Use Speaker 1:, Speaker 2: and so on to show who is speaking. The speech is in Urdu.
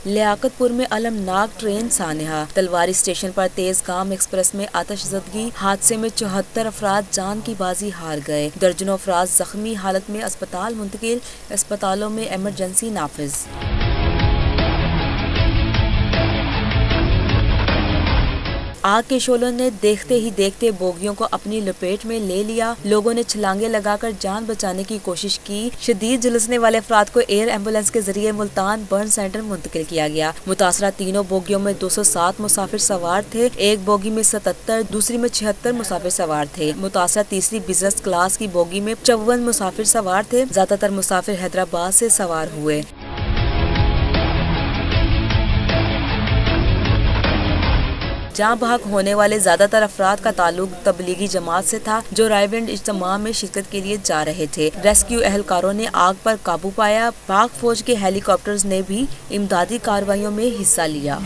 Speaker 1: لیاقت پور میں المناک ٹرین سانحہ، تلواری اسٹیشن پر تیز گام ایکسپریس میں آتش زدگی، حادثے میں 74 افراد جان کی بازی ہار گئے، درجنوں افراد زخمی حالت میں اسپتال منتقل، اسپتالوں میں ایمرجنسی نافذ۔ آگ کے شعلوں نے دیکھتے ہی دیکھتے بوگیوں کو اپنی لپیٹ میں لے لیا، لوگوں نے چھلانگیں لگا کر جان بچانے کی کوشش کی۔ شدید جھلسنے والے افراد کو ایئر ایمبولینس کے ذریعے ملتان برن سینٹر منتقل کیا گیا۔ متاثرہ تینوں بوگیوں میں 207 مسافر سوار تھے، ایک بوگی میں 77، دوسری میں 76 مسافر سوار تھے۔ متاثرہ تیسری بزنس کلاس کی بوگی میں 54 مسافر سوار تھے، زیادہ تر مسافر حیدرآباد سے سوار ہوئے۔ جاں بحق ہونے والے زیادہ تر افراد کا تعلق تبلیغی جماعت سے تھا جو رائے ونڈ اجتماع میں شرکت کے لیے جا رہے تھے۔ ریسکیو اہلکاروں نے آگ پر قابو پایا، پاک فوج کے ہیلی کاپٹرز نے بھی امدادی کارروائیوں میں حصہ لیا۔